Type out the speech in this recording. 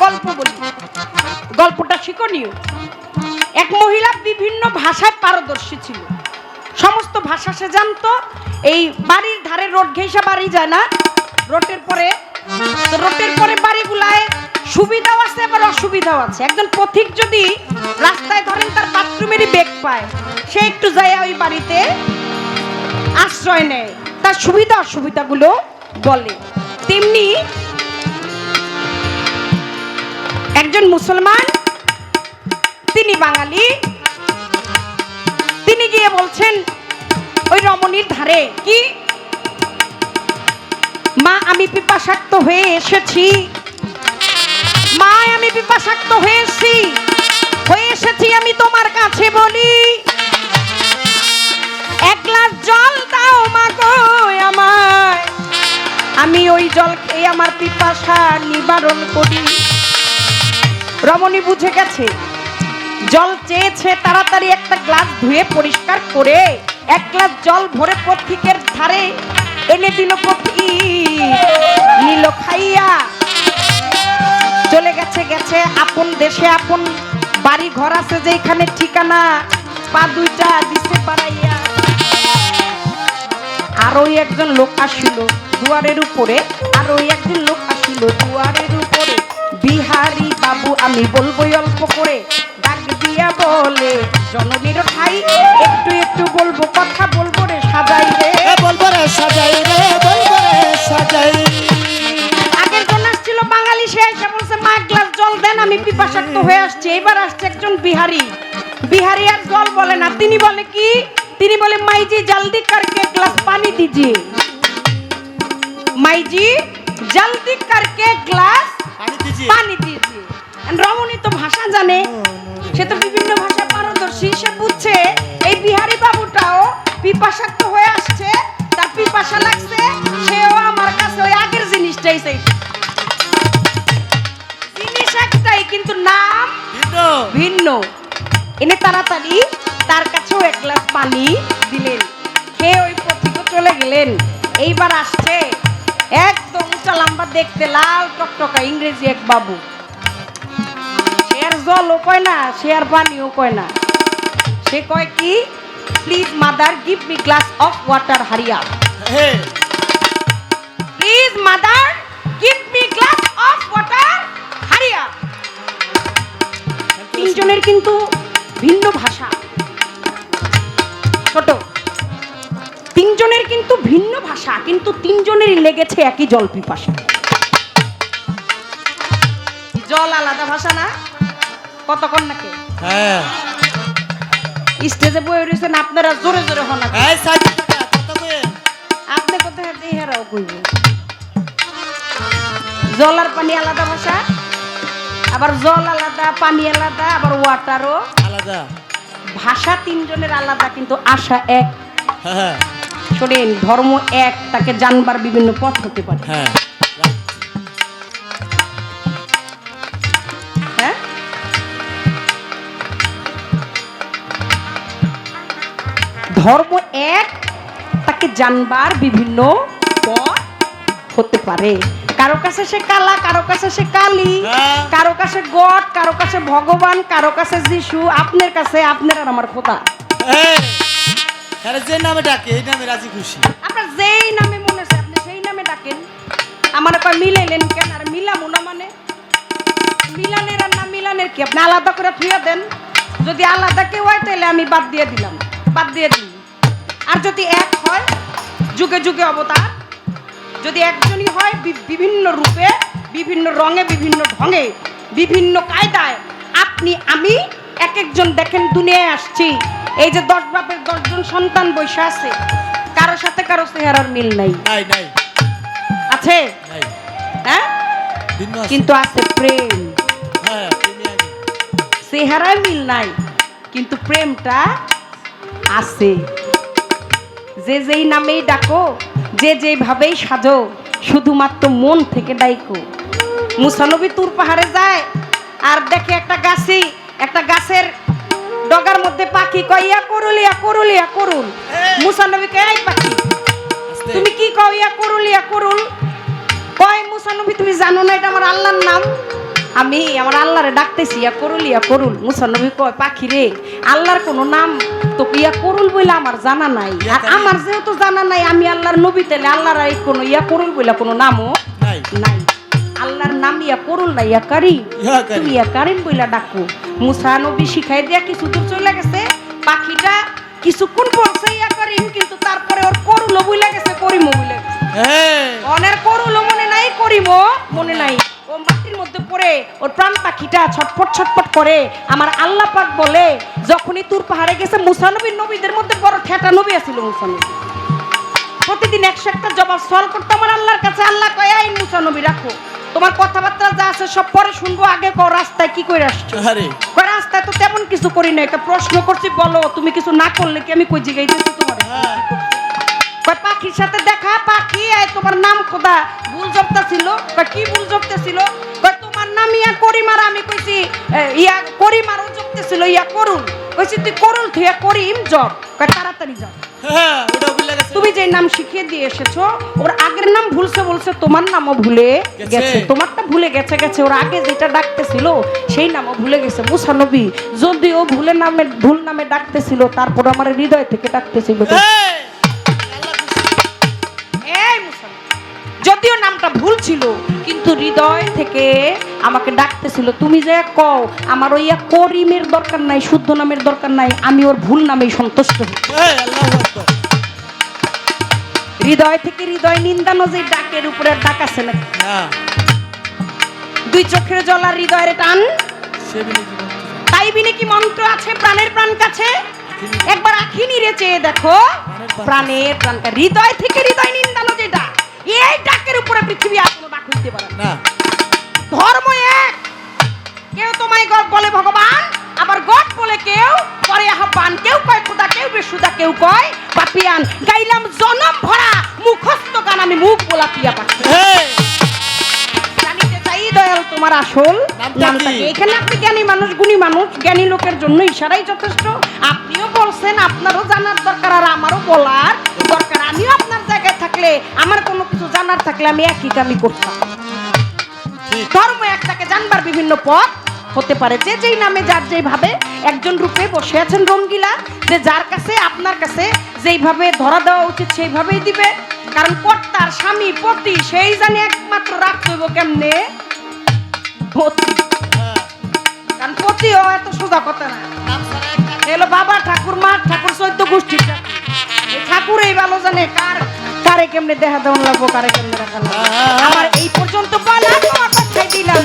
গল্প বলি, গল্পটা শিক্ষণীয়। এক মহিলা বিভিন্ন ভাষায় পারদর্শী ছিল, সমস্ত ভাষা সে জানতো। এই বাড়ির ধারে রোড ঘেঁষা বাড়ি যায় না, রোডের পরে বাড়িগুলায় সুবিধাও আছে আবার অসুবিধাও আছে। একজন পথিক যদি রাস্তায় ধরেন তার বাথরুমেরই বেগ পায়, সে একটু যায় ওই বাড়িতে আশ্রয় নেয়, তার সুবিধা অসুবিধাগুলো বলে। তেমনি একজন মুসলমান, তিনি বাঙালি, তিনি গিয়ে বলছেন ওই রমণীর ধারে, কি মা আমি পিপাসাক্ত হয়ে এসেছি, মা আমি পিপাসাক্ত হয়ে এসেছি, আমি তোমার কাছে বলি এক গ্লাস জল দাও মা গো আমায়, আমি ওই জল খেয়ে আমার পিপাসা নিবারণ করি। রমণী বুঝে গেছে, জল চেয়েছে, তাড়াতাড়ি একটা গ্লাস ধুয়ে পরিষ্কার করে এক গ্লাস জল ভরে পথিকের ধারে এনে দিল। পথিক নিল খাইয়া, চলে গেছে আপন দেশে, আপন বাড়ি ঘর আছে যেখানে ঠিকানা, পা দুইটা দিছে বাড়াইয়া। আর ওই একজন লোক আসিল দুয়ারের উপরে, বিহারি বাবু আমি বলবো অল্প করে, ডাক দিয়া বলে জননীর ঠাই, একটু একটু বলবো কথা, বলবো রে সাজাই রে, বলবো রে সাজাই রে, বলবো রে সাজাই। আগের জন আসছিল বাঙালি, সে এসে বলছে মা এক গ্লাস জল দেন, আমি পিপাসাক্ত হয়ে আসছি। এবার আসছে একজন বিহারি আর জল বলে না, তিনি বলে কি, তিনি বলে মাইজি জলদি করকে গ্লাস পানি দিজিয়ে, মাইজি জলদি করকে গ্লাস পানি দিজিয়ে। রমণী তো ভাষা জানে, সে তো বিভিন্ন ভাষা পারদর্শী, সে বুঝছে এই বিহারি বাবুটাও পিপাসাক্ত হয়ে আসছে, তার পিপাসা লাগছে, সেও আমার কাছে ওই আগের জিনিসটাই চাইছে। জিনিস একটাই কিন্তু নাম ভিন্ন। এনে তাড়াতাড়ি তার কাছেও এক গ্লাস পানি দিলেন, খেয়ে ওই পথিক চলে গেলেন। এইবার আসছে একদম উঁচা লম্বা দেখতে, লাল টকটকা ইংরেজি এক বাবু, সে আর জলও কয় না, সে আর পানিও কয় না, সে কয় কি, please mother give me glass of water হারিয়া, please mother give me glass of water হারিয়া। তিনজনের কিন্তু ভিন্ন ভাষা, ছোট তিনজনের কিন্তু ভিন্ন ভাষা, কিন্তু তিনজনেরই লেগেছে একই জল পিপাসা। জল আলাদা ভাষা না, কতক্ষণ নাকি স্টেজে বয়ে রয়েছেন আপনারা, জোরে জোরে হন, আপনি কোথায় হেরাও কইব। জল আর পানি আলাদা ভাষা, আবার জল আলাদা, পানি আলাদা, আবার ওয়াটারও আলাদা ভাষা, তিনজনের আলাদা কিন্তু আশা এক। শোনেন, ধর্ম এক, তাকে জানবার বিভিন্ন পথ হতে পারে। হ্যাঁ, ধর্ম এক, তাকে জানবার বিভিন্ন পথ হতে পারে। কারো কাছে সে কালা, কারো কাছে সে কালী, কারো কাছে গড, কারো কাছে ভগবান, কারো কাছে যিশু, আপনার কাছে আপনার আর আমার খোদা। যে নামে ডাকে এই নামে রাজি খুশি, আপনার যেই নামে মনে আছে আপনি সেই নামে ডাকেন। আমার কয় মিলাইলেন কেন, আর মিলামু না মানে মিলানের আর না মিলানের কি, আপনি আলাদা করে থুয়ে দেন। যদি আলাদা কেউ হয় তাহলে আমি বাদ দিয়ে দিলাম, বাদ দিয়ে দিই। আর যদি এক হয়, যুগে যুগে অবতার, যদি একজনই হয়, বিভিন্ন রূপে, বিভিন্ন রঙে, বিভিন্ন ঢঙে, বিভিন্ন কায়দায়, আপনি আমি এক একজন দেখেন দুনিয়ায় আসছি, এই যে 10 বাপের 10 জন সন্তান বসে আছে, কারো সাথে কারো চেহারার মিল নাই, আছে? হ্যাঁ, কিন্তু আছে প্রেম। চেহারায় মিল নাই, কিন্তু প্রেমটা আছে। যে যেই নামেই ডাকো, যে যেভাবেই সাজো, শুধুমাত্র মন থেকে ডাইকো। মুসা নবী তুর পাহাড়ে যায় আর দেখে একটা গাছের ডগার মধ্যে পাখি কয় ইয়া করুল, ইয়া করুল, ইয়া করুল। মুসা নবী কয় এই পাখি তুমি কি কও ইয়া করুল, ইয়া করুল? কয় মুসা নবী তুমি জানো না এটা আমার আল্লাহর নাম? আমি আমার আল্লাহরে ডাকতেছি ইয়া করুল মুসা নবী কয় পাখি রে আল্লাহর কোনো নাম তো ইয়া করুল বইলা আমার জানা নাই আর আমার যেহেতু জানা নাই আমি আল্লাহর নবী তাহলে আল্লাহর এই কোনো ইয়া করুল বইলা কোনো নামও নাই নাই আল্লাহর নাম ইয়া করুল না ইয়া কারিম তুমি ইয়া কারিম বইলা ডাকো মুসা নবী শিখাই দিয়া কিছু দূর চলে গেছে পাখিটা কিছুক্ষণ পড়ছে ইয়া কারিম কিন্তু তারপরে ওর করুল বইলা গেছে করিমও বইলা গেছে অনের করুল মনে নাই করিমও মনে নাই ও মাটির মধ্যে পড়ে ওর প্রাণ পাখিটা ছটফট ছটফট করে আমার আল্লাহ পাক বলে যখনই তুর পাহাড়ে গেছে মুসা নবীর নবীদের মধ্যে বড় ঠেটা নবী আছিল মুসা নবী প্রতিদিন 101টা জবাব সওয়াল করতে আমার আল্লাহর কাছে আল্লাহ কয় এই মুসা নবী রাখো তোমার কথাবার্তা যা আছে সব পরে শুনবো আগে কও রাস্তায় কি কই আসছো আরে কয় রাস্তায় তো তেমন কিছু করি না একটা প্রশ্ন করছি বলো তুমি কিছু না করলে কি আমি কই জিগাইতেছি তোমার কয় পাখির সাথে দেখা পাখি এই তোমার নাম খোদা ভুল জপতেছিল কয় কি ভুল জপতেছিল কয় তোমার নাম ইয়া করিম আর আমি কইছি ইয়া করিম আর ও জপতেছিল ইয়া করুল কইছি তুই করুল থিয়া করিম জপ কয় তাড়াতাড়ি যাও তুমি যে নাম শিখিয়ে দিয়ে এসেছো ওর আগের নাম ভুলছে বলছে তোমার নামও ভুলে গেছে তোমারটা ভুলে গেছে গেছে ওর আগে যেটা ডাকতেছিল সেই নামও ভুলে গেছে মুসা নবী যদিও ভুল নামে ডাকতেছিল তারপর আমার হৃদয় থেকে ডাকতেছিল এই মুসা যদিও নামটা ভুল ছিল কিন্তু হৃদয় থেকে আমাকে ডাকতেছিল তুমি যে কও আমার ওই করিমের দরকার নাই শুদ্ধ নামের দরকার নাই আমি ওর ভুল নামেই সন্তুষ্ট হৃদয় থেকে হৃদয় নিন্দানো যে ডাকের উপরে ডাক আছে না দুই চোখের জল আর হৃদয়ের টান তাই বিনে কি মন্ত্র আছে প্রাণের প্রাণ কাছে একবার আখি নিরে চেয়ে দেখো প্রাণের প্রাণটা হৃদয় থেকে হৃদয় নিন্দানো যে ডাক এই ডাকের উপরে পৃথিবী আর কোনো ডাক হইতে পারে না ধর্ম এক কেউ তোমায় গড বলে ভগবান আবার গড বলে কেউ পরে আহ্বান কেউ কয় খোদা কেউ বেশুদা কেউ কয় পাপিয়ান গাইলাম জনম ভরা মুখস্থ গান আমি মুখ বলা পিয়া পাখি জানিতে চাই দয়াল তোমার আসল নামটা কি এখানে আপনি জ্ঞানী মানুষ গুণী মানুষ জ্ঞানী লোকের জন্য ইশারাই যথেষ্ট আপনিও বলছেন আপনারও জানার দরকার আর আমারও বলার দরকার আমিও আপনার জায়গায় থাকলে আমার কোনো কিছু জানার থাকলে আমি একই কামই করতাম ধর্ম একটাকে জানবার বিভিন্ন পথ হতে পারে যে যেই নামে যার যেইভাবে একজন রূপে বসে আছেন রঙ্গিলা যে যার কাছে আপনার কাছে যেইভাবে ধরা দেওয়া উচিত সেইভাবেই দিবে কারণ কর্তার স্বামী পতি সেই জানি একমাত্র রাখতে হইব কেমনে পতি কারণ পতিও এত সোজা কথা না এলো বাবা ঠাকুর মা ঠাকুর 14 গোষ্ঠীর ঠাকুর এই ভালো জানে কারে কেমনে দেখা দেওয়া লাগবো কারে কেমনে রাখা লাগবো আমার এই পর্যন্ত বলা তোমার কথাই দিলাম